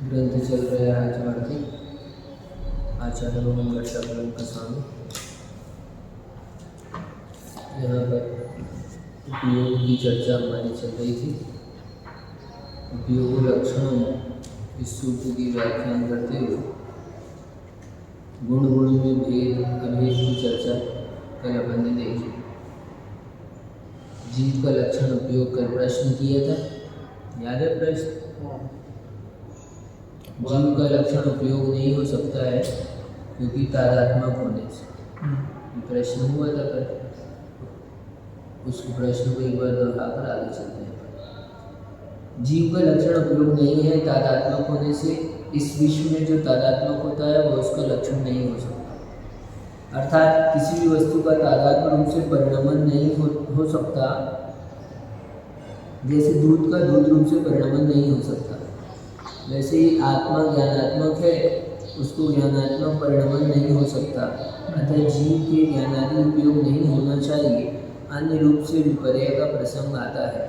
ग्रंथ चल रहा है आज वार्तिक आचार्य भगवान घट्टाकरण का स्वामी। यहाँ पर उपयोग की चर्चा हमारी चल रही थी। उपयोग लक्षणों इस सूत्र की व्याख्यान करते हुए गुण गुण में भेद अभेद की चर्चा कल अपन ने देखी। जीव का लक्षण उपयोग कर प्रश्न किया था, याद है प्रश्न? जीव का लक्षण उपयोग नहीं हो सकता है क्योंकि तादात्म्य होने से। प्रश्न हुआ था पर उस प्रश्न को एक बार दोहराकर आगे चलते हैं। जीव का लक्षण उपयोग नहीं है तादात्म्य होने से। इस विश्व में जो तादात्म्य होता है वो उसका लक्षण नहीं हो सकता, अर्थात किसी भी वस्तु का तादात्म्य रूप से परिणमन नहीं हो सकता। जैसे दूध का दूध रूप से परिणमन नहीं हो सकता, वैसे ही आत्मा ज्ञानात्मक है, उसको ज्ञानात्मक परिणमन नहीं हो सकता। अतः जीव के ज्ञानादि उपयोग नहीं होना चाहिए, अन्य रूप से विपर्य का प्रसंग आता है।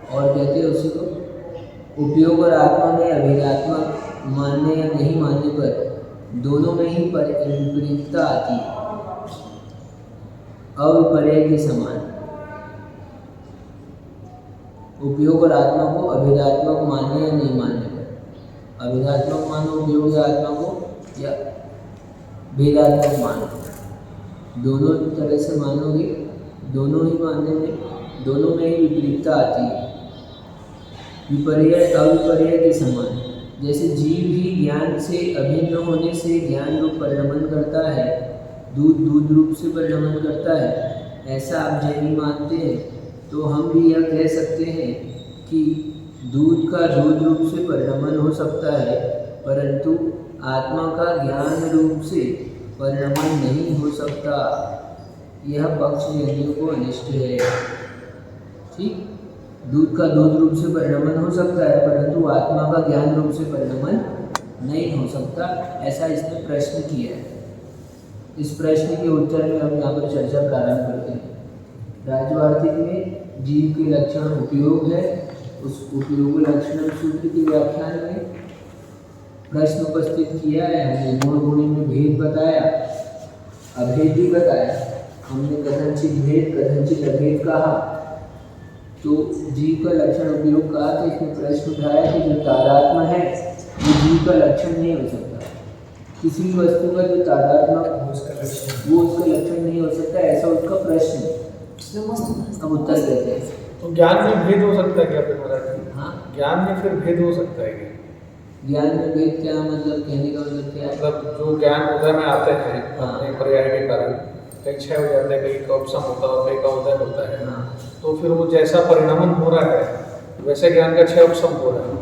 और कहते हैं उसी को उपयोग और आत्मा में अभेदात्मक मानने या नहीं मानने पर दोनों में ही विपरीतता आती है, अविपर्य के समान। उपयोग और आत्मा को अभेदात्मक मानने या नहीं मानने पर, अभेदात्मक मानो उपयोग या आत्मा को या भेदात्मक मानो, दोनों तरह से मानोगे, दोनों ही मानने में दोनों में ही विपरीतता आती है, विपर्य अविपर्य के समान। जैसे जीव ही ज्ञान से अभिन्न होने से ज्ञान रूप परिणमन करता है, दूध दूध रूप से परिणमन करता है, ऐसा आप जैनी मानते हैं, तो हम भी यह कह सकते हैं कि दूध का दूध रूप से परिणमन हो सकता है, परंतु आत्मा का ज्ञान रूप से परिणमन नहीं हो सकता। यह पक्ष जैनियों को अनिष्ट है। ठीक, दूध का दूध रूप से परिणमन हो सकता है, परंतु आत्मा का ज्ञान रूप से परिणमन नहीं हो सकता, ऐसा इसने प्रश्न किया है। इस प्रश्न के उत्तर में हम यहाँ पर चर्चा प्रारंभ करते हैं। राजवार्तिक में जीव के लक्षण उपयोग है, उस उपयोग लक्षण सूत्र की व्याख्यान में प्रश्न उपस्थित किया है। हमने गुण गुणी में भेद बताया, अभेद भी बताया। हमने कथनचित भेद कथनचित अभेद कहा। तो जीव का लक्षण उपयोग कहा तो इसमें प्रश्न उठाया कि जो तादात्म्य है वो जीव का लक्षण नहीं हो सकता। किसी भी वस्तु का जो तादात्म्य वो उसका लक्षण नहीं हो सकता, ऐसा उसका प्रश्न है। अब उत्तर देते हैं। तो ज्ञान में भेद हो सकता है क्या फिर महाराज? हाँ, ज्ञान में फिर भेद हो सकता है क्या? ज्ञान में भेद क्या मतलब, कहने का मतलब क्या है? मतलब जो ज्ञान उदय में आते हैं हाँ। अपने पर्याय के कारण, कई क्षय हो जाता है, कई का उपशम होता है, कई का उदय होता है। हाँ। तो फिर वो जैसा परिणमन हो रहा है वैसे ज्ञान का क्षय उपशम हो रहा है।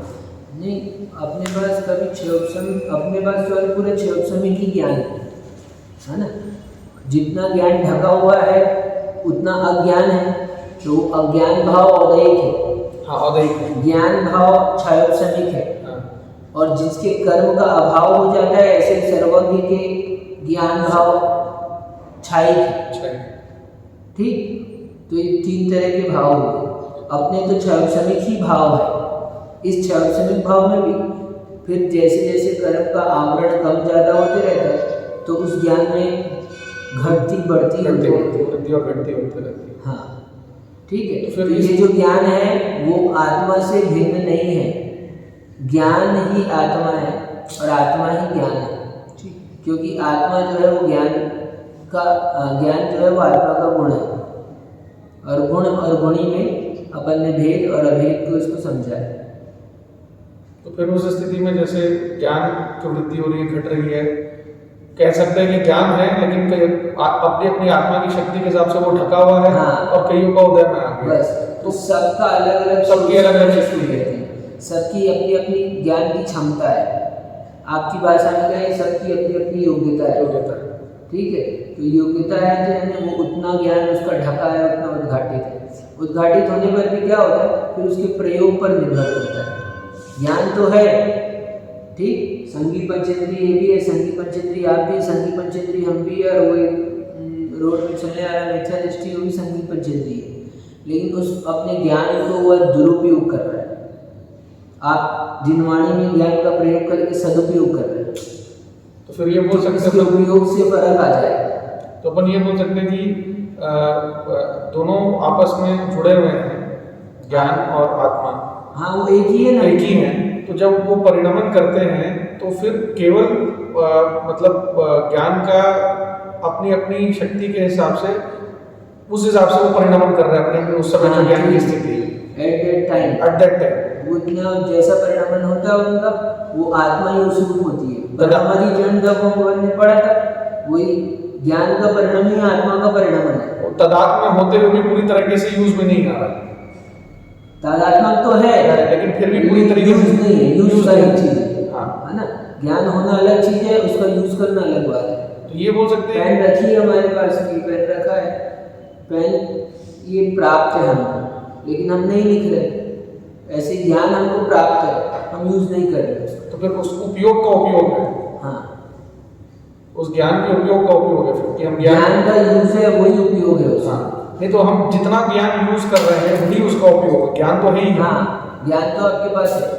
नहीं, अपने पास कभी क्षयोपशम, अपने पास तो पूरे क्षयोपशमी ही ज्ञान है ना। जितना ज्ञान ढका हुआ है उतना अज्ञान है, तो अज्ञान भाव औदैहिक है। हाँ, औदैहिक है। ज्ञान भाव क्षयोपशमिक है। हाँ। और जिसके कर्म का अभाव हो जाता है ऐसे सर्वज्ञ के ज्ञान भाव क्षयिक है। ठीक, तो ये तीन तरह के भाव हुए। अपने तो क्षयोपशमिक ही भाव है। इस क्षयोपशमिक भाव में भी फिर जैसे जैसे कर्म का आवरण कम ज़्यादा होते रहता है तो उस ज्ञान में घटती बढ़ती होती रहती है। हाँ, ठीक है। तो ये जो ज्ञान है वो आत्मा से भिन्न नहीं है। ज्ञान ही आत्मा है और आत्मा ही ज्ञान है। क्योंकि आत्मा जो है वो ज्ञान जो है वो आत्मा का गुण है, और गुण और गुणी में अपन ने भेद और अभेद को इसको समझा है। तो फिर उस स्थिति में जैसे ज्ञान की वृद्धि हो रही है, घट रही है, कह सकते हैं कि ज्ञान है लेकिन अपनी अपनी आत्मा की शक्ति के हिसाब से वो ढका हुआ है। हाँ। और कईयों का उदय में आ गया। बस, तो सबका अलग अलग, सबकी अलग अलग शक्ति रहती है, सबकी अपनी अपनी ज्ञान की क्षमता है। आपकी भाषा में कहें सबकी अपनी अपनी योग्यता है। ठीक है, तो योग्यता है तो यानी वो उतना ज्ञान उसका ढका है, उतना उद्घाटित है। उद्घाटित होने पर भी क्या होता है, फिर उसके प्रयोग पर निर्भर करता है। ज्ञान तो है, ठीक, संगी पंचेंद्रिय ये भी है, संगी पंचेंद्रिय आप भी, संगी पंचेंद्रिय हम भी, और वो रोड में चलने वाला मिथ्या दृष्टि वो भी संगी पंचेंद्रिय है। लेकिन उस अपने ज्ञान को वह दुरुपयोग कर रहा है। आप जिनवाणी में ज्ञान का प्रयोग करके सदुपयोग कर रहे हैं, तो फिर ये बोल सकते इसके हैं, उपयोग से फर्क आ जाएगा। तो अपन ये बोल सकते हैं कि दोनों आपस में जुड़े हुए हैं, ज्ञान और आत्मा हाँ, वो एक ही है ना, एक ही है। तो जब वो परिणमन करते हैं तो फिर केवल मतलब ज्ञान का अपनी अपनी शक्ति के हिसाब से, उस हिसाब से वो परिणमन कर रहे हैं अपने अपने उस समय जो ज्ञान की स्थिति एट दैट टाइम उतना जैसा परिणमन होता है उनका, वो आत्मा ही उस रूप होती है। हमारी जन्म जब हम ने पढ़ा था, वही ज्ञान का परिणाम ही आत्मा का परिणमन है। तादात्म्य में होते हुए भी पूरी तरीके से यूज में नहीं आ रहा, तादात्म्य तो है लेकिन फिर भी पूरी तरीके से नहीं है। यूज का एक चीज है ना, ज्ञान होना अलग चीज है, उसका यूज करना अलग बात है। तो ये बोल सकते हैं, पेन रखी है हमारे पास, की पेन रखा है, पेन ये प्राप्त है हमको, लेकिन हम नहीं लिख रहे। ऐसे ज्ञान हमको प्राप्त है, हम यूज नहीं कर रहे। तो फिर उस उपयोग का उपयोग है, हाँ, उस ज्ञान के उपयोग का उपयोग है फिर कि हम ज्ञान का यूज है, वही उपयोग है उसका। नहीं तो हम जितना ज्ञान यूज कर रहे हैं वही उसका उपयोग है, ज्ञान तो है ही। हाँ, ज्ञान तो आपके पास है।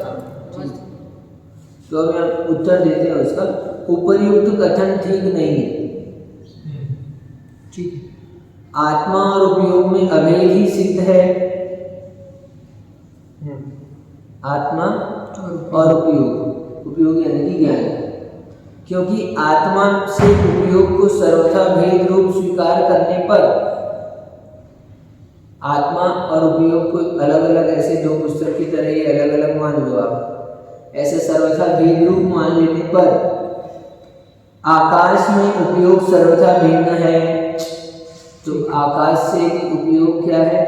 तो अभी हम उत्तर देते हैं उसका, उपयुक्त कथन ठीक नहीं है। ठीक, आत्मा और उपयोग में अभेद ही सिद्ध है। आत्मा और उपयोग यानी कि ज्ञान, क्योंकि आत्मा से उपयोग को सर्वथा भेद रूप स्वीकार करने पर, आत्मा और उपयोग को अलग अलग ऐसे दो पुस्तक की तरह ही अलग अलग मान लो आप, ऐसे सर्वथा भेद रूप मान लेने पर आकाश में उपयोग सर्वथा भिन्न है। तो आकाश से उपयोग क्या है?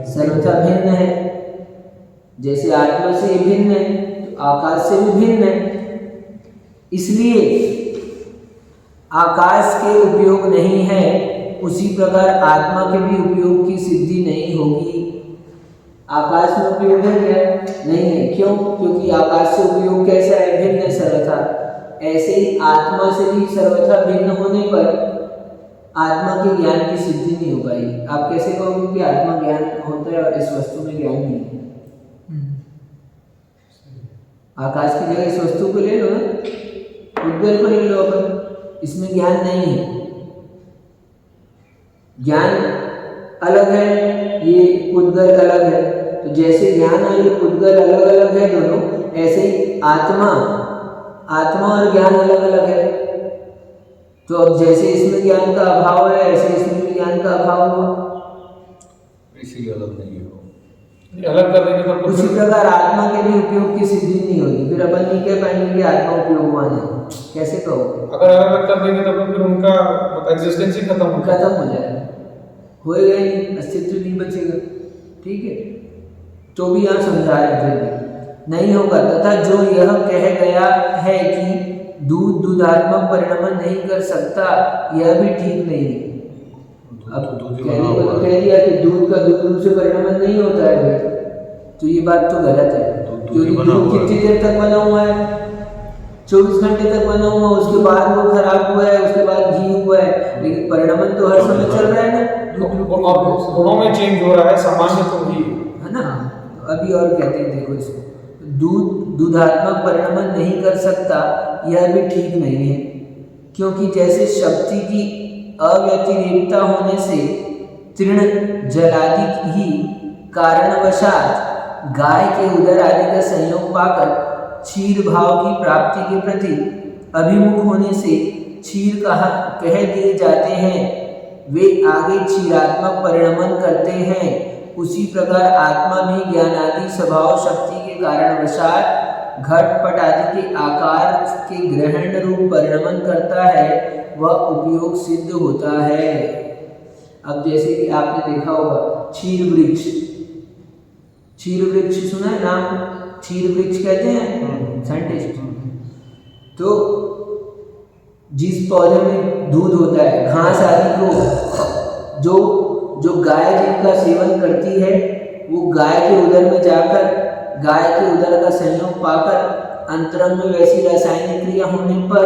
सर्वथा भिन्न है। जैसे आत्मा से भिन्न है तो आकाश से भी भिन्न है, इसलिए आकाश के उपयोग नहीं है, उसी प्रकार आत्मा के भी उपयोग की सिद्धि नहीं होगी। आकाश में उपयोग है क्या? नहीं है। क्यों? क्योंकि आकाश से उपयोग कैसा है? भिन्न है सर्वथा। ऐसे ही आत्मा से भी सर्वथा भिन्न होने पर आत्मा के ज्ञान की सिद्धि नहीं हो पाएगी। आप कैसे कहोगे कि आत्मा ज्ञान होता है और इस वस्तु में ज्ञान नहीं है? आकाश की जगह इस वस्तु को ले लो ना, उद्गल को ले लो अपन, इसमें ज्ञान नहीं है। ज्ञान अलग है, ये उद्गल अलग है। तो जैसे ज्ञान और ये उद्गल अलग अलग है दोनों, ऐसे ही आत्मा और ज्ञान अलग अलग है। तो अब जैसे इसमें ज्ञान का अभाव है, ऐसे इसमें भी ज्ञान का अभाव हुआ, इसीलिए अलग नहीं हो, अलग कर देंगे तो उसी प्रकार आत्मा के भी उपयोग की सिद्धि नहीं होगी। फिर अपन नहीं कह पाएंगे कि आत्मा उपयोगवान है, कैसे कहोगे? अगर अलग कर देंगे तो फिर उनका एग्जिस्टेंस ही खत्म हो जाएगा, होएगा ही नहीं, अस्तित्व नहीं बचेगा। ठीक है, तो भी यहाँ समझा रहे फिर भी नहीं होगा। तथा जो यह कह गया है कि दूध दूधात्मक परिणमन नहीं कर सकता, यह भी ठीक नहीं है। अब कहने को तो कह दिया कि दूध का दूध रूप से परिणमन नहीं होता है भाई, तो ये बात तो गलत है। क्योंकि दूध कितनी देर तक बना हुआ है? 24 घंटे तक बना हुआ, उसके बाद वो खराब हुआ है, उसके बाद घी हुआ है, लेकिन परिणमन तो हर समय चल रहा है ना। गुणों में चेंज हो रहा है, सामान्य तो ही है ना। तो अभी और कहते हैं, देखो इसको, दूध दूधात्मक परिणमन नहीं कर सकता, यह भी ठीक नहीं है। क्योंकि जैसे शक्ति की अव्यतिरेकता होने से तृण जलादि ही कारणवशात गाय के उदर आदि का संयोग पाकर क्षीर भाव की प्राप्ति के प्रति अभिमुख होने से क्षीर कह दिए जाते हैं, वे आगे क्षीरात्मक परिणमन करते हैं। उसी प्रकार आत्मा भी ज्ञानादि स्वभाव शक्ति के कारणवशात घटपट आदि के आकार के ग्रहण रूप परिणमन करता है, वह उपयोग सिद्ध होता है। अब जैसे कि आपने देखा होगा क्षीर वृक्ष, क्षीर वृक्ष सुना है नाम? क्षीर वृक्ष कहते हैं साइंटिस्ट। तो जिस पौधे में दूध होता है, घास आदि को जो गाय जिनका सेवन करती है, वो गाय के उदर में जाकर गाय के उदर का संयोग पाकर अंतरंग में वैसी रासायनिक क्रिया होने पर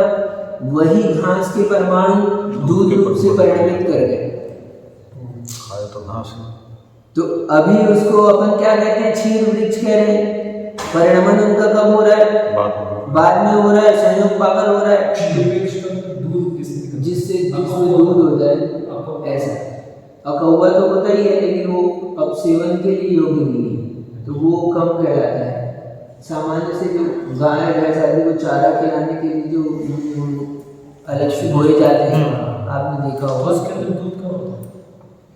वही घास के परमाणु दूध रूप से परिणमित कर गए। खाया तो घास है। तो अभी उसको अपन क्या कहते हैं? क्षीर वृक्ष कह रहे हैं। परिणमन उनका कब हो रहा है? बाद में हो रहा है, संयोग पाकर हो रहा है, जिससे दूध होता है ऐसा। और कौवा तो होता ही है, लेकिन वो अब सेवन के लिए योग्य नहीं है, तो वो कम कहलाता है। सामान्य से जो गाय भैंस आदि को चारा खिलाने के लिए जो अलग से बोए जाते हैं, आपने देखा होगा, उसके अंदर दूध का होता है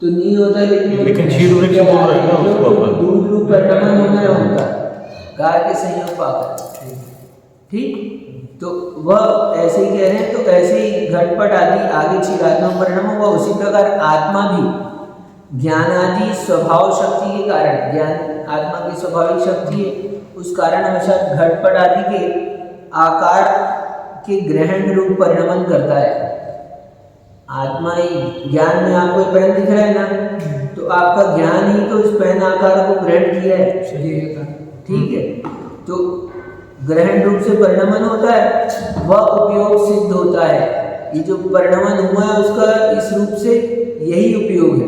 तो नहीं होता, लेकिन क्षीर वृक्ष बोल रहे हैं ना उसको अपन। दूध रूप परिणमन होना है उनका, गाय के संयोग पाकर। ठीक, तो वह ऐसे ही कह रहे हैं। तो ऐसे ही घटपट आदि आगे चिरात्मक परिणाम हुआ, उसी प्रकार आत्मा भी ज्ञान आदि स्वभाव शक्ति के कारण, ज्ञान आत्मा की स्वाभाविक शक्ति है, उस कारण अनुसार घटपट आदि के आकार के ग्रहण रूप परिणमन करता है। आत्मा ही ज्ञान में आपको पेन दिख रहा है ना, तो आपका ज्ञान ही तो इस पेन आकार को ग्रहण किया है। ठीक है, तो ग्रहण रूप से परिणमन होता है, वह उपयोग सिद्ध होता है। ये जो परिणमन हुआ है उसका इस रूप से यही उपयोग है।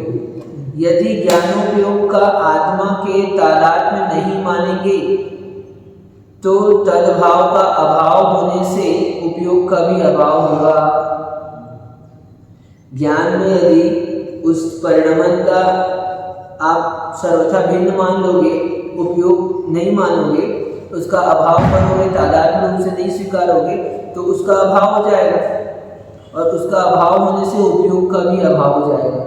यदि ज्ञानोपयोग का आत्मा के तादात्म्य नहीं मानेंगे तो तद्भाव का अभाव होने से उपयोग का भी अभाव होगा। ज्ञान में यदि उस परिणमन का आप सर्वथा भिन्न मान लोगे, उपयोग नहीं मानोगे, उसका अभाव करोगे, तादात्म्य रूप से नहीं स्वीकारोगे, तो उसका अभाव हो जाएगा, और उसका अभाव होने से उपयोग का भी अभाव हो जाएगा।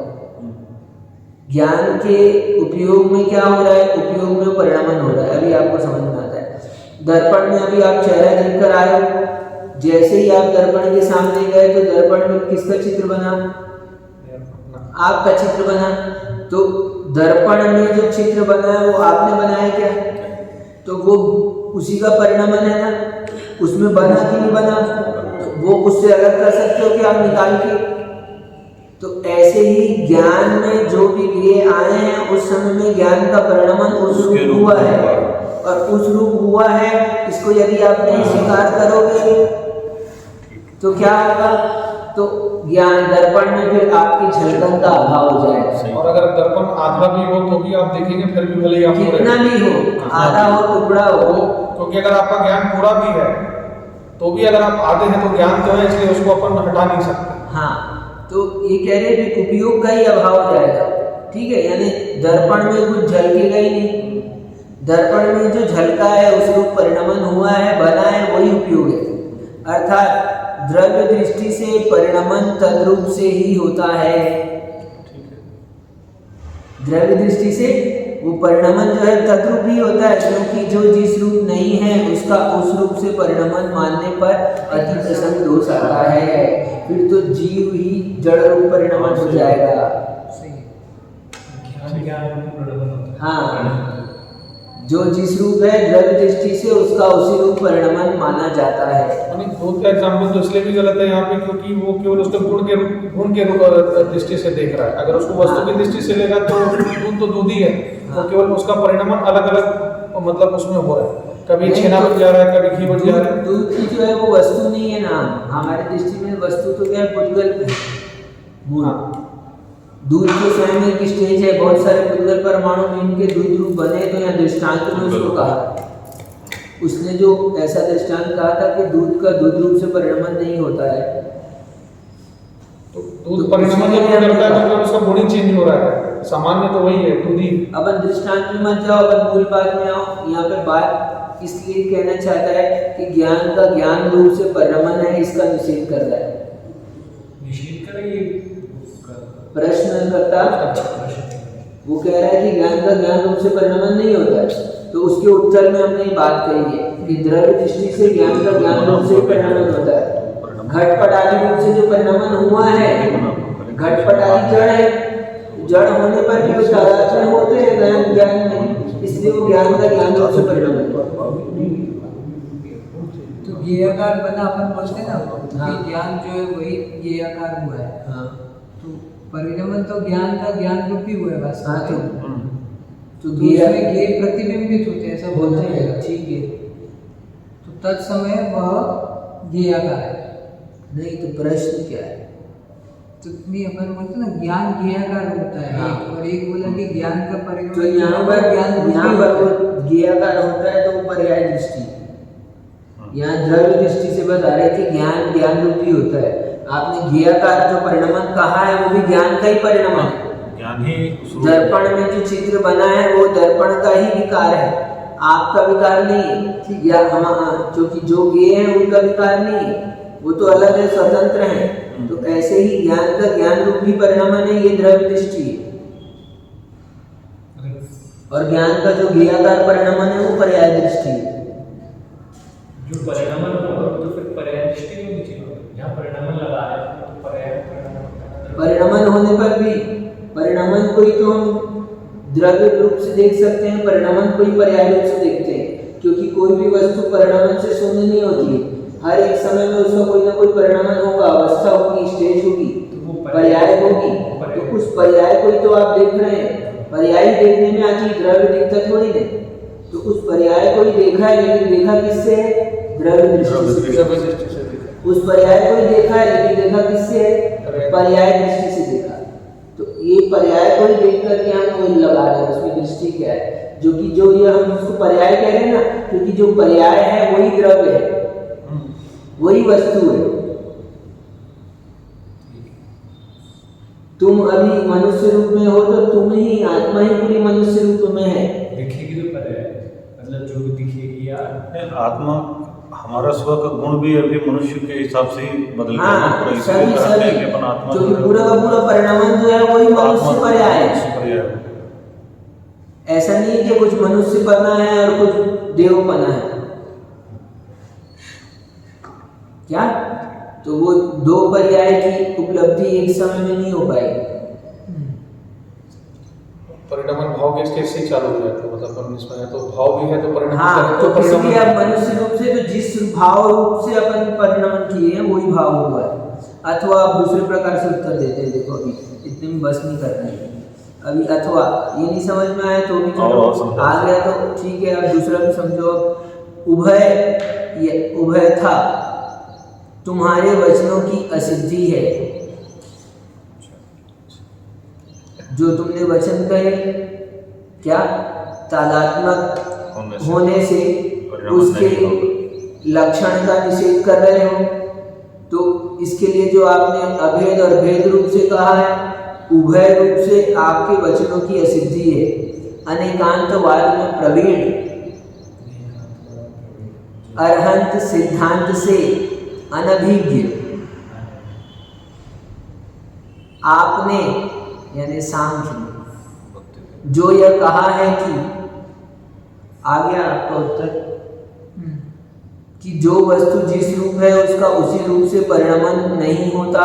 ज्ञान के उपयोग में क्या हो रहा है? उपयोग में परिणमन हो रहा है। अभी आपको समझ में आता है। दर्पण में अभी आप चेहरा देखकर आए, जैसे ही आप दर्पण के सामने गए तो दर्पण में किसका चित्र बना? आपका चित्र बना। तो दर्पण में जो चित्र बना है वो आपने बनाया क्या? तो वो उसी का परिणमन है ना, उसमें बना कि नहीं बना, तो वो उससे अलग कर सकते हो कि आप निकाल के। तो ऐसे ही ज्ञान में जो भी क्रिया आए हैं उस समय में ज्ञान का परिणमन उस रूप हुआ है, और उस रूप हुआ है, इसको यदि आप नहीं स्वीकार करोगे तो क्या होगा? तो ज्ञान दर्पण में फिर आपकी झलकन का अभाव हो जाएगा। और अगर दर्पण आधा भी हो तो भी आप देखेंगे, फिर भी भले ही आप कितना भी हो, आधा हो टुकड़ा हो, क्योंकि अगर आपका ज्ञान पूरा भी है तो भी अगर आप आधे हैं तो ज्ञान तो है, इसलिए उसको अपन हटा नहीं सकते। हाँ, तो ये कह रहे हैं कि उपयोग का ही अभाव हो जाएगा। ठीक है, यानी दर्पण में कुछ झलकेगा ही नहीं, दर्पण में जो झलका है उस रूप परिणमन हुआ है, बना है, वही उपयोग है। अर्थात द्रव्य दृष्टि से परिणमन तद्रूप से ही होता है। द्रव्य दृष्टि से वो परिणमन जो है तद्रूप ही होता है, क्योंकि जो जिस रूप नहीं है उसका उस रूप से परिणमन मानने पर अति प्रसंग दोष आता है, फिर तो जीव ही जड़ रूप परिणमन हो जाएगा। हाँ, जो जिस रूप है द्रव्य दृष्टि से उसका उसी रूप परिणमन माना जाता है। दूध का एग्जाम्पल तो इसलिए भी गलत है यहाँ पे, क्योंकि वो केवल उसके गुण के दृष्टि से देख रहा है। अगर उसको वस्तु की दृष्टि से लेगा तो दूध तो दूध ही है, तो केवल उसका परिणमन अलग अलग मतलब उसमें हो रहा है, कभी छेना बन जा रहा है, कभी घी बन जा रहा है। दूध की जो है वो वस्तु नहीं है ना, हमारे दृष्टि में वस्तु तो क्या है? पुद्गल है। दूध के स्वयं एक स्टेज है, बहुत सारे पुद्गल परमाणु में इनके दूध रूप बने, तो यहाँ दृष्टांत में उसको कहा, उसने जो ऐसा दृष्टांत कहा था कि दूध का दूध रूप से परिणमन नहीं होता है। तो दूध परिणमन जब करता है तो उसका गुण ही चेंज हो रहा है, सामान्य तो वही है दूध ही। अपन दृष्टांत में मत जाओ, अपन मूल बात में आओ। यहाँ पे बात इसलिए कहना चाहता है कि ज्ञान का ज्ञान रूप से परिणमन है, इसका निषेध कर रहा है। निषेध करेंगे प्रश्न करता, वो कह रहा है कि ज्ञान का ज्ञान रूप से परिणमन नहीं होता है, तो उसके उत्तर में हमने ये बात कही है कि द्रव्य दृष्टि से ज्ञान का ज्ञान रूप से परिणमन होता है। घटपट आदि रूप से जो परिणमन हुआ है, घटपट आदि जड़ है, जड़ होने पर भी वो तादात्म्य होते हैं ज्ञान में, इसलिए वो ज्ञान का ज्ञान रूप से परिणमन होता है। तो ज्ञेयाकार बना अपन बोलते हैं ना, कि ज्ञान जो है वही ज्ञेयाकार हुआ है। हाँ, तो परिणमन तो ज्ञान का ज्ञान रूप ही हुआ है बस। हाँ, तो उसमें ज्ञेय प्रतिबिंबित होते हैं, ऐसा बोलते हैं। ठीक है, तो तत्समय वह ज्ञेयाकार है। नहीं तो प्रश्न क्या है? तो नहीं अपन बोलते ना ज्ञान ज्ञेयकार होता है हाँ। एक, और एक बोला कि ज्ञान का परिणाम तो यहाँ पर यहाँ पर वो ज्ञेयकार होता है, तो वो पर्याय दृष्टि। यहाँ द्रव्य दृष्टि से बता रहे कि ज्ञान ज्ञान रूपी होता है। आपने ज्ञेयकार जो परिणाम कहा है वो भी ज्ञान का ही परिणाम है। ज्ञान ही दर्पण में जो चित्र बना है वो दर्पण का ही विकार है, आपका विकार नहीं है। या हम क्योंकि जो ज्ञेय है उनका विकार नहीं है, वो तो अलग है, स्वतंत्र है। तो ऐसे ही ज्ञान का ज्ञान रूपी परिणाम है, ये द्रव्य दृष्टि है। और ज्ञान का जो ज्ञेयाकार परिणाम है वो पर्याय दृष्टि है। जो परिणाम होगा तो फिर पर्याय दृष्टि में नीचे होगा। जहाँ परिणाम लगा है तो पर्याय परिणामन होने पर भी परिणामन को ही तो हम द्रव्य रूप से देख सकते हैं, परिणामन को ही पर्याय रूप से देखते हैं, क्योंकि कोई भी वस्तु परिणामन से शून्य नहीं होती है। हर एक समय में उसका कोई ना कोई परिणामन होगा, अवस्था होगी, स्टेज होगी, पर्याय होगी। तो उस पर्याय को ही तो आप देख रहे हैं। पर्याय देखने में आज द्रव्य दिखता थोड़ी नहीं, तो उस पर्याय को ही देखा है, लेकिन देखा किससे है? द्रव्य दृष्टि से। उस पर्याय को ही देखा है, लेकिन देखा किससे है? पर्याय दृष्टि से देखा। तो ये पर्याय को ही देख करके हम वो लगा रहे हैं, उसमें दृष्टि क्या है? जो कि जो ये हम उसको पर्याय कह रहे हैं ना, क्योंकि जो पर्याय है वही द्रव्य है, वही वस्तु है। तुम अभी मनुष्य रूप में हो तो तुम ही आत्मा ही पूरी मनुष्य रूप में है। दिखेगी तो पर्याय, मतलब जो भी दिखेगी या आत्मा हमारा स्व का गुण भी अभी मनुष्य के हिसाब से ही बदल गया है। हाँ, पूरा इसी सभी तरह से सभी कि अपन आत्मा क्योंकि पूरा का पूरा परिणाम जो है वही मनुष्य पर्याय है। ऐसा नहीं है कि कुछ मनुष्य बना है और कुछ देव बना है। क्या? तो वो दो पर्याय की उपलब्धि एक समय में नहीं हो पाएगी। परिणामन भाव के स्टेज से चालू हो जाता है, मतलब अपन इसमें है तो भाव भी है तो परिणाम हाँ, तो इसलिए आप मनुष्य रूप से तो जिस भाव रूप से अपन परिणाम किए हैं वही भाव हुआ है। अथवा आप दूसरे प्रकार से उत्तर देते हैं। देखो अभी इतने में बस नहीं करना है अभी। अथवा ये नहीं समझ में आया तो भी चलो, आ गया तो ठीक है। अब दूसरा भी समझो। उभय था, तुम्हारे वचनों की असिद्धि है। जो तुमने वचन कहे क्या तादात्मक होने से उसके लक्षण का निषेध कर रहे हो, तो इसके लिए जो आपने अभेद और भेद रूप से कहा है, उभय रूप से आपके वचनों की असिद्धि है। अनेकांतवाद में प्रवीण, अरहंत सिद्धांत से अनभिज्ञ, आपने यानी सांख्य जो यह कहा है कि आ गया आपका उत्तर कि जो वस्तु जिस रूप है उसका उसी रूप से परिणामन नहीं होता,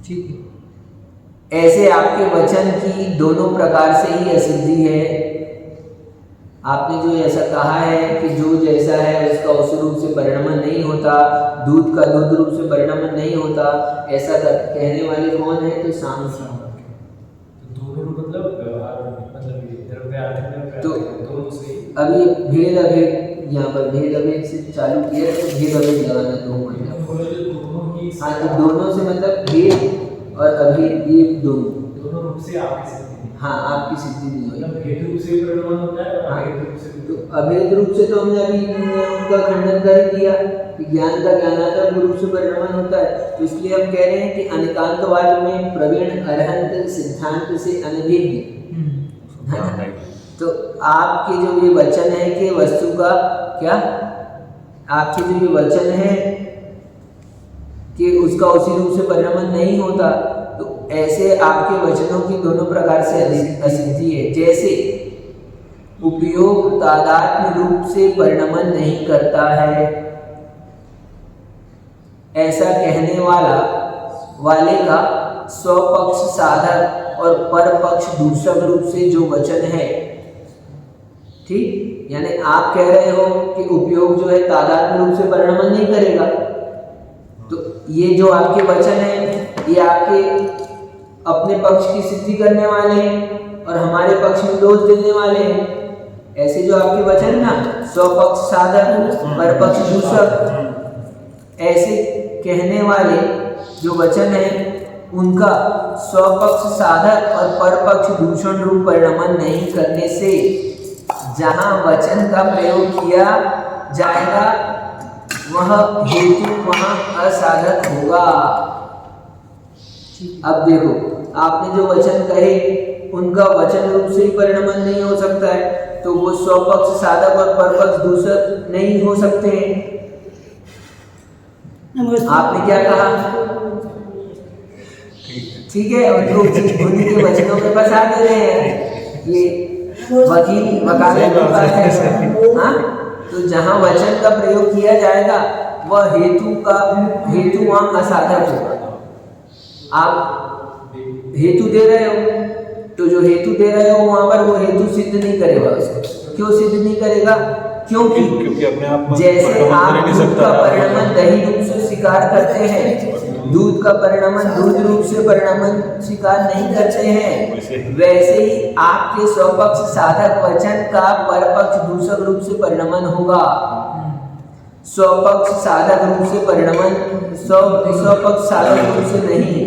ठीक है। ऐसे आपके वचन की दोनों प्रकार से ही असिद्धि है। आपने जो ऐसा कहा है कि जो जैसा है उसका उस रूप से परिणामन नहीं होता, दूध का दूध रूप से परिणामन नहीं होता, ऐसा कहने वाले कौन है? तो सांख्य। दोनों मतलब तो दोनों से अभी भेद अभेद, यहाँ पर भेद अभेद से चालू किया तो भेद अभेद लगाना दो मतलब। हाँ, तो दोनों से मतलब भेद और अभेद, ये दोनों रूप से आपकी सिद्धि। हाँ, आपकी सिद्धि नहीं हुई। मतलब भेद रूप से परिणाम होता है और अभेद रूप से। तो अभेद रूप से तो हमने अभी उनका खंडन कर दिया कि ज्ञान का ज्ञानात्मक रूप से परिणाम होता है। तो इसलिए हम कह रहे हैं कि अनेकांतवाद में प्रवीण, अरहंत सिद्धांत से अनभिज्ञ। तो आपके जो ये वचन है कि वस्तु का क्या, आपके जो ये वचन है कि उसका उसी रूप से परिणाम नहीं होता, तो ऐसे आपके वचनों की दोनों प्रकार से असिद्धि है। जैसे उपयोग तादात्म्य रूप से परिणमन नहीं करता है, ऐसा कहने वाले का स्वपक्ष साधक और परपक्ष दूषक रूप से जो वचन है, ठीक, यानी आप कह रहे हो कि उपयोग जो है तादात्म्य रूप से परिणमन नहीं करेगा। तो ये जो आपके वचन है ये आपके अपने पक्ष की सिद्धि करने वाले हैं और हमारे पक्ष में दोष देने वाले हैं। ऐसे जो आपके वचन ना, स्वपक्ष साधक परपक्ष दूषक, ऐसे कहने वाले जो वचन है उनका स्वपक्ष साधक और परपक्ष दूषण रूप परिणमन नहीं करने से जहाँ वचन का प्रयोग किया जाएगा वह हेतु वहाँ असाधक होगा। अब देखो, आपने जो वचन कहे उनका वचन रूप से ही परिणमन नहीं हो सकता है, तो वो स्वपक्ष साधक और परपक्ष दूषक नहीं हो सकते हैं। आपने क्या कहा? ठीक है, उनको उन्हीं के वचनों में फंसा दे रहे हैं। ये वकील वकालत की बात है। हाँ, तो जहाँ वचन का प्रयोग किया जाएगा वह हेतु वहाँ असाधक होगा। आप हेतु दे रहे हो, तो जो हेतु दे रहे हो वहाँ पर वो हेतु सिद्ध नहीं करेगा उसको। क्यों सिद्ध नहीं करेगा? क्योंकि अपने आप में जैसे आप दूध का परिणमन दही रूप से स्वीकार करते हैं, दूध का परिणमन दूध रूप से परिणमन स्वीकार नहीं करते हैं, वैसे ही आपके स्वपक्ष साधक वचन का परपक्ष दूषक रूप से परिणमन होगा। स्वपक्ष साधक रूप से परिणमन, स्वपक्ष साधक रूप से नहीं,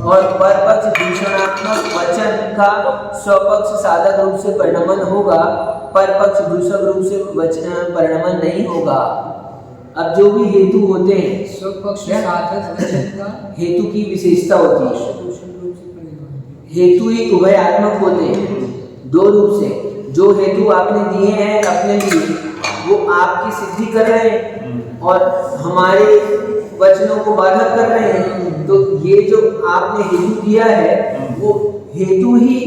और परपक्ष दूषणात्मक वचन का स्वपक्ष साधक रूप से परिणमन होगा, परपक्ष दूषक रूप से वचन परिणमन नहीं होगा। अब जो भी हेतु होते हैं, स्वपक्ष साधक वचन का हेतु की विशेषता होती है। हेतु ही उभयात्मक होते हैं, दो रूप से। जो हेतु आपने दिए हैं अपने लिए वो आपकी सिद्धि कर रहे हैं और हमारे वचनों को बाधक कर रहे हैं। तो ये जो आपने हेतु दिया है वो हेतु ही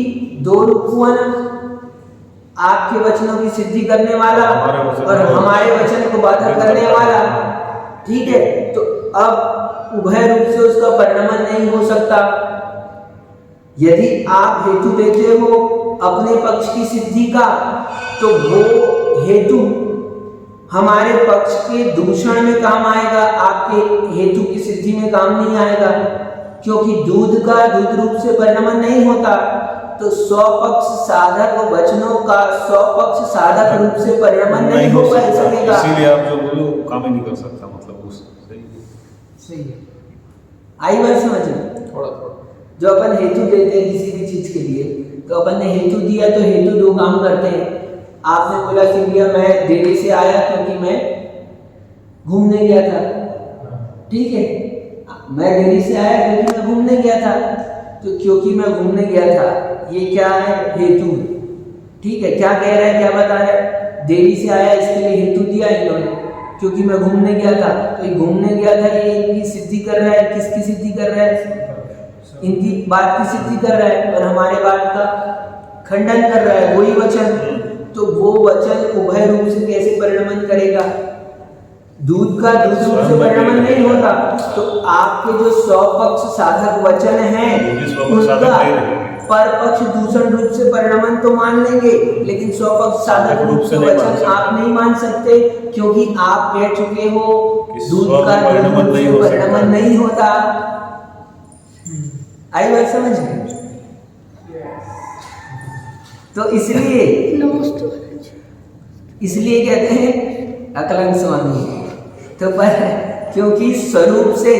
दो रूप हुआ ना, आपके वचनों की सिद्धि करने वाला और हमारे वचन को बाधक करने वाला। ठीक है, तो अब उभय रूप से उसका परिणमन नहीं हो सकता। यदि आप हेतु देते हो अपने पक्ष की सिद्धि का, तो वो हेतु हमारे पक्ष के दूषण में काम आएगा, आपके हेतु की सिद्धि में काम नहीं आएगा। क्योंकि दूध का दूध रूप से परिणमन नहीं होता, तो स्वपक्ष साधक वचनों का स्वपक्ष साधक रूप से परिणमन नहीं हो सकेगा। इसीलिए आप जो बोलो काम ही नहीं कर सकता, मतलब उस सही है। आई बात समझ में? थोड़ा जो अपन हेतु देते हैं किसी भी चीज के लिए, तो अपन ने हेतु दिया तो हेतु दो काम करते हैं। आपने बोला कि भैया मैं दिल्ली से आया क्योंकि मैं घूमने गया था। ठीक है, मैं दिल्ली से आया क्योंकि मैं घूमने गया था। तो क्योंकि मैं घूमने गया था, ये क्या है? हेतु। ठीक है, क्या कह रहा है, क्या बता रहा है? दिल्ली से आया इसके लिए हेतु दिया इन्होंने, क्योंकि मैं घूमने गया था। तो ये घूमने गया था, ये इनकी सिद्धि कर रहा है। किसकी सिद्धि कर रहा है? इनकी बात की सिद्धि कर रहा है और हमारे बात का खंडन कर रहा है, वही वचन। तो वो वचन उभय रूप से कैसे परिणमन करेगा? दूध का दूध रूप से परिणमन नहीं होता। तो आपके जो स्वपक्ष साधक वचन हैं उनका परपक्ष दूषण रूप से परिणमन तो मान लेंगे, लेकिन स्वपक्ष साधक रूप से वचन आप नहीं मान सकते, क्योंकि आप कह चुके हो दूध का दूध रूप से परिणमन नहीं होता। आई बात समझ में? तो इसलिए कहते हैं अकलंक स्वामी। तो पर क्योंकि स्वरूप से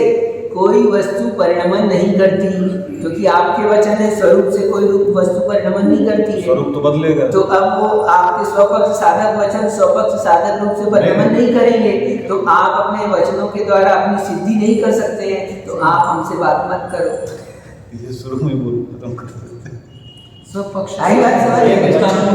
कोई वस्तु परिणमन नहीं करती, क्योंकि आपके वचन है स्वरूप से कोई रूप वस्तु परिणमन नहीं करती है, स्वरूप तो बदलेगा। तो अब वो आपके स्वपक्ष साधक वचन स्वपक्ष साधक रूप से परिणमन नहीं करेंगे, तो आप अपने वचनों के द्वारा अपनी सिद्धि नहीं कर सकते हैं। तो आप हमसे बात मत करो। ये शुरू में बोल खत्म कर देते हैं। स्वपक्ष आई बात समझ?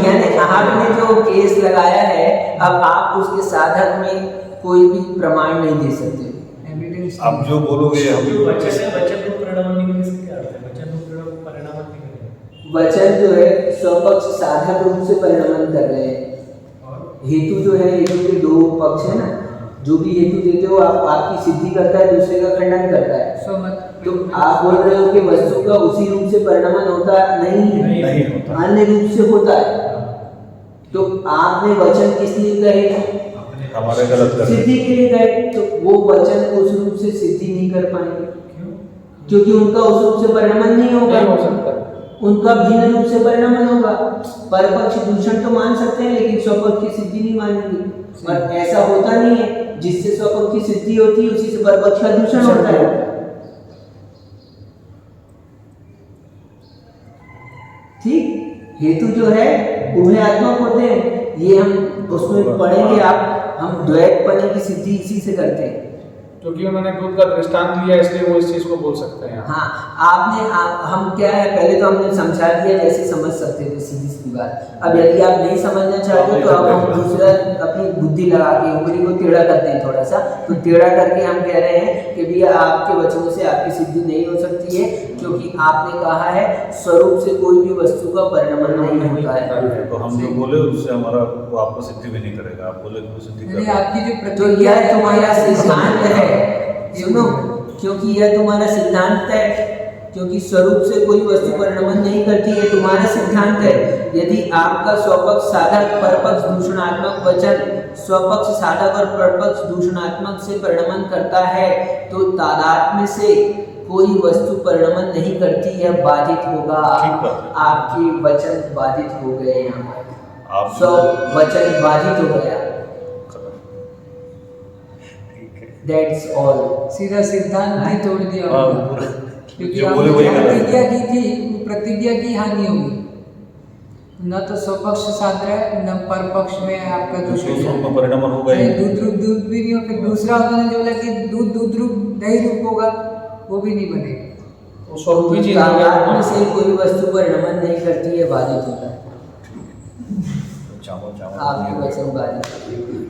यानी आपने जो केस लगाया है, अब आप उसके साधक में कोई भी प्रमाण नहीं दे सकते। आप जो बोलोगे हम वचन को परिणमन नहीं कर सकते। वचन को परिणमन नहीं करेंगे। वचन जो है स्वपक्ष साधक रूप से परिणमन कर रहे हैं। हेतु जो है, हेतु के दो पक्ष है ना, जो भी हेतु देते हो आप, आपकी सिद्धि करता है, दूसरे का खंडन करता है। तो आप बोल रहे हो कि वस्तु का उसी रूप से परिणमन होता नहीं होता, अन्य रूप से होता है। तो आपने वचन किस लिए कहे? हमारे गलत कर सिद्धि के लिए गए, तो वो वचन उस रूप से सिद्धि नहीं कर पाएंगे, क्योंकि उनका उस रूप से परिणमन नहीं होगा, हो सकता, उनका भिन्न रूप से परिणमन होगा। परपक्ष दूषण तो मान सकते हैं, लेकिन स्वपक्ष की सिद्धि नहीं मानेंगे। और ऐसा होता नहीं है, जिससे स्वपक्ष की सिद्धि होती है उसी से परपक्ष का दूषण होता है। ठीक, हेतु जो है उभयात्मक होते हैं, ये हम उसमें पढ़ेंगे आप, हम द्वैतपने की सिद्धि इसी से करते हैं। क्योंकि उन्होंने दूध का दृष्टांत लिया इसलिए वो इस चीज को बोल सकते हैं। हाँ, हम क्या है, पहले तो हमने समझा दिया जैसे समझ सकते थे, सीधी सीधी बात। अब यदि आप नहीं समझना चाहते तो अब हम दूसरा अपनी बुद्धि लगा के ऊपरी को टेढ़ा करते हैं थोड़ा सा, तो टेढ़ा करके हम कह रहे हैं कि भैया आपके वचनों से आपकी सिद्धि नहीं हो सकती है, क्योंकि आपने कहा है स्वरूप से कोई भी वस्तु का परिणमन नहीं होता है। तो हम जो बोले उससे हमारा वो आपको सिद्धि भी नहीं करेगा, आप बोले कि वो सिद्धि यानी करेगा। आपकी जो तो प्रतिक्रिया यह तुम्हारा सिद्धांत है, सुनो, क्योंकि यह तुम्हारा सिद्धांत है, क्योंकि स्वरूप से कोई वस्तु परिणमन नहीं करती है, तुम्हारा सिद्धांत है। यदि आपका स्वपक्ष साधक परपक्ष दूषणात्मक वचन स्वपक्ष साधक और परपक्ष दूषणात्मक से परिणमन करता है, तो तादात्म्य से कोई वस्तु परिणमन नहीं करती, यह बाधित होगा। आपके वचन बाधित हो गए, यहाँ सब वचन बाधित हो गया। That's all. सीधा सिद्धांत ही तोड़ दिया होगा, क्योंकि जो आपने बोले वही जो गलत है। प्रतिज्ञा की थी, वो प्रतिज्ञा की हानि होगी। न तो स्वपक्ष साध रहा है, न परपक्ष में आपका दूषण स्वरूप में परिणमन होगा ही। दूध रूप दूध भी नहीं हो, फिर दूसरा उन्होंने जो बोला कि दूध दूध रूप दही रूप होगा, वो भी नहीं बनेगा। वो स्वरूप ही चीज हो तादात्म्य गया। से कोई वस्तु परिणमन नहीं करती है, बाधित होता है। आपके वचन बाधित।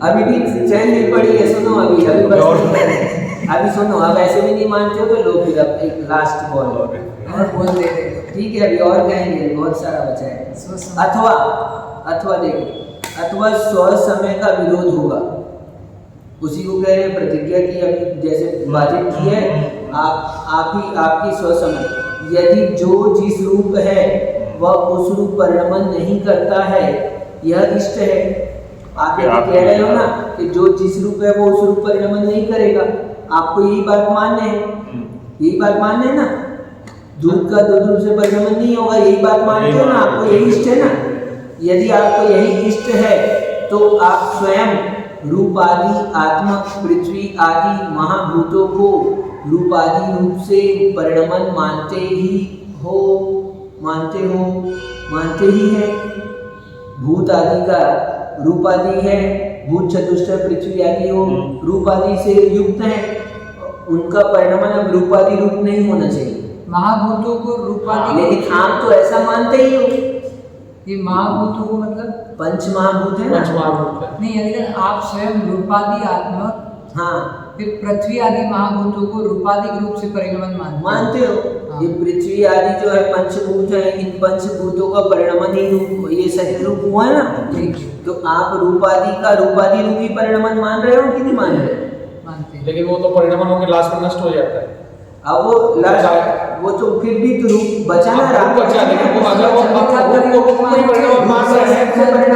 अभी भी चैन नहीं पड़ी है, सुनो अभी बस अभी सुनो, अब ऐसे भी नहीं मानते हो तो लो, फिर अब एक लास्ट बॉल और बोल दे रहे ठीक है, अभी और कहेंगे, बहुत सारा बचा है। अथवा देखो, अथवा स्व समय का विरोध होगा, उसी को कह रहे हैं प्रतिज्ञा की, अभी जैसे बाधित की है आप ही आपकी स्व समय। यदि जो जिस रूप है वह उस रूप परिणमन नहीं करता है, यह इष्ट है। आप यदि कह रहे हो ना कि जो जिस रूप है वो उस रूप परिणमन नहीं करेगा, आपको यही बात मानना है, यही बात मानना है ना, दूध का दूध रूप से परिणमन नहीं होगा, यही बात मानते हो ना, आपको यही इष्ट है ना। यदि आपको यही इष्ट है तो आप स्वयं रूप आदि आत्मक पृथ्वी आदि महाभूतों को रूप आदि रूप से परिणमन मानते ही है। भूत आदि का रूप आदि है, भूत चतुष्टय पृथ्वी आदि हो रूप आदि से युक्त है, उनका परिणमन अब रूप आदि रूप नहीं होना चाहिए। महाभूतों को रूपादि, लेकिन आप तो ऐसा मानते ही हो। ये महाभूतों को मतलब पंच महाभूत है ना, पंचमहाभूत है। नहीं, लेकिन आप स्वयं रूपादि आत्मक, हाँ फिर पृथ्वी आदि महाभूतों को रूपाधिक रूप से परिणमन मानते हो। हाँ। ये पृथ्वी आदि जो है पंचभूत है, इन पंचभूतों का परिणमन ही रूप, ये शरीर रूप हुआ है ना, ठीक है, तो आप रूपादि का रूपादि रूपी परिणमन मान रहे हो कि नहीं मान रहे? मानते हैं। लेकिन वो तो परिणमन होकर लास्ट में नष्ट हो जाता है। अब वो तो फिर भी तो रूप बचा ना, रूप बचा, लेकिन वो अगर वो कोई परिणमन मान रहे हैं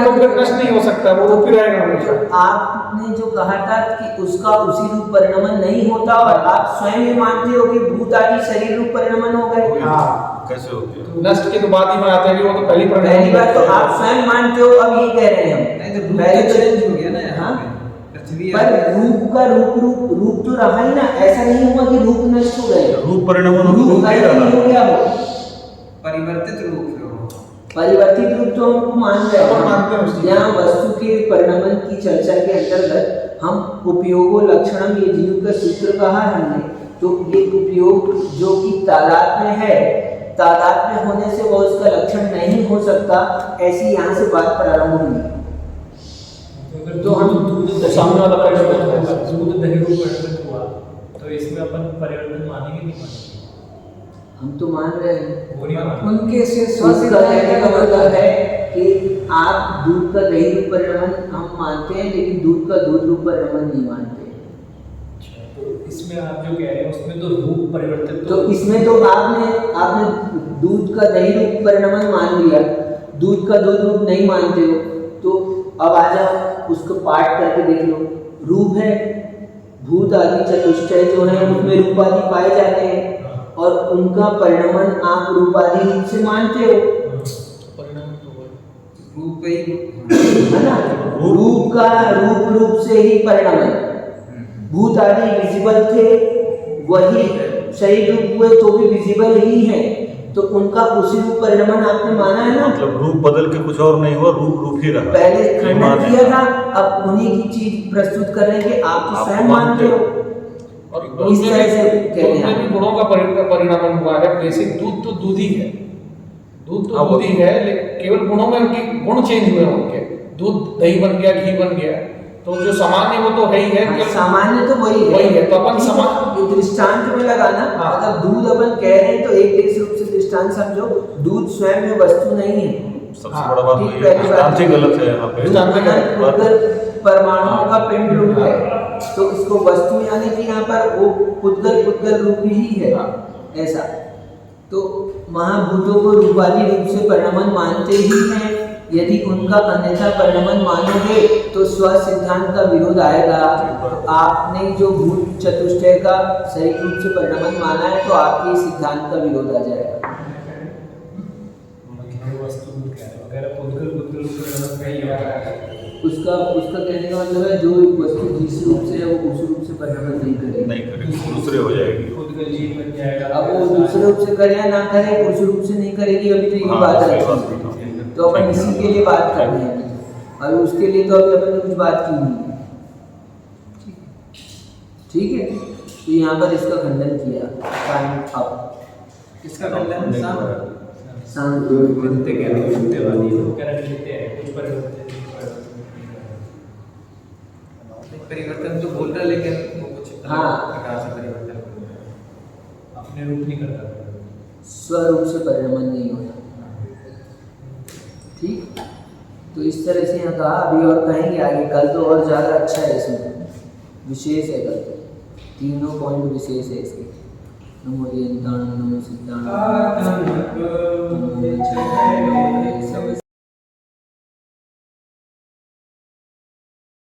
तो फिर नष्ट नहीं हो सकता, वो रूप ही रहेगा हमेशा। आपने जो कहा था कि उसका उसी रूप परिणमन नहीं होता, और आप स्वयं ही मानते हो कि भूत आदि शरीर रूप परिणमन हो गए। हाँ, कैसे होती है? नष्ट के तो बात ही में आते हैं कि वो तो पहली पहली बात तो आप स्वयं मानते हो, अब ये कह रहे हैं हम पहले तो चेंज हो गया ना, हाँ, पर रूप का रूप तो रहा ही ना, ऐसा नहीं हुआ कि रूप नष्ट हो गए, रूप परिणमन रूप रूप नहीं नहीं हो रहा। गया, वो परिवर्तित रूप परिवर्तित रूप तो हमको मान रहे अपन मानते हैं हैं। उसकी। यहाँ वस्तु के परिणमन की चर्चा के अंतर्गत हम उपयोगो लक्षणम, ये जीव का सूत्र कहा हमने, तो ये उपयोग जो कि तादात्म्य है, तादात्म्य होने से वो उसका लक्षण नहीं हो सकता, ऐसी यहाँ से बात प्रारंभ हुई। तो हम दूध सामने वाला परिवर्तन होगा, दूध दही रूप परिवर्तन हुआ, तो इसमें अपन परिवर्तन मानेंगे नहीं मानेंगे? हम तो मान रहे हैं, वो नहीं मानेंगे। उनके से उसका कहने का मतलब है कि आप दूध का दही रूप परिणमन हम मानते हैं, लेकिन दूध का दूध रूप परिणमन नहीं मानते। तो इसमें आप जो कह रहे हैं उसमें तो रूप परिवर्तित तो इसमें तो आपने दूध का दही रूप परिणमन मान लिया, दूध का दूध रूप नहीं मानते हो, तो अब आ जाओ उसको पाठ करके देख लो। रूप है, भूत आदि चतुष्टय जो है उसमें रूप आदि पाए जाते हैं, और उनका परिणमन आप रूप आदि रूप से मानते हो, रूप ही है ना, रूप का रूप से ही परिणमन। भूत आदि विजिबल थे, वही शरीर रूप हुए तो भी विजिबल ही है, तो उनका उसी रूप परिणमन आपने माना है ना। मतलब रूप बदल के कुछ और नहीं हुआ, रूप ही रहा। पहले ये खंडन माने। किया था, अब उन्हीं की चीज प्रस्तुत कर रहे हैं कि आप तो आप स्वयं मानते हो। और इस तरह से कह रहे दूध में भी हैं। गुणों का परिणामन हुआ है। बेसिक दूध तो दूध ही है, दूध तो दूध ही है, लेकिन केवल गुणों में उनके गुण चेंज हुए उनके। दूध दही बन गया, घी बन गया, तो जो सामान्य वो तो है ही है। केवल सामान्य तो वही है, तो अपन ये दृष्टांत में लगाना। हाँ। अगर दूध अपन कह रहे हैं तो एक रूप से दृष्टांत समझो, दूध स्वयं में वस्तु नहीं है। सबसे हाँ, बड़ा बात ठीक, वही पहली है, दृष्टांत ही बात। गलत है यहाँ पे। दृष्टांत में गलत। पुद्गल परमाणुओं का पिंड रूप है, तो इसको वस्तु यानी कि यहाँ पर वो पुद्गल रूप ही है। ऐसा तो महाभूतों को रूपाली रूप से परिणमन मानते ही हैं। यदि उनका अन्यथा परिणमन मानोगे तो स्व सिद्धांत का विरोध आएगा। तो आपने जो भूत चतुष्टय का सही रूप से परिणमन माना है, तो आपके सिद्धांत का विरोध आ जाएगा। उसका कहने का मतलब है जो वस्तु जिस रूप से है वो उस रूप से परिणमन नहीं करेगी, नहीं करेगी, दूसरे हो जाएगी। अब वो दूसरे रूप से करे या ना करे, उस रूप से नहीं करेगी। अभी तो ये हाँ, बात सही है, बात है। तो अपन इसी के लिए बात कर रहे हैं अभी। उसके लिए तो अभी अपन ने कुछ बात की नहीं है। ठीक है, तो यहाँ पर इसका खंडन किया। Time up. इसका खंडन शांत परिवर्तन तो बोल रहा, लेकिन वो कुछ हाँ। प्रकार से परिवर्तन अपने रूप नहीं करता, स्वरूप से परिणमन नहीं होता। ठीक, तो इस तरह से यहाँ कहा। अभी और कहेंगे आगे, कल तो और ज़्यादा अच्छा है, इसमें विशेष है। कल तो 3 पॉइंट विशेष है इसके। नमो यंताणं नमो सिद्धाणं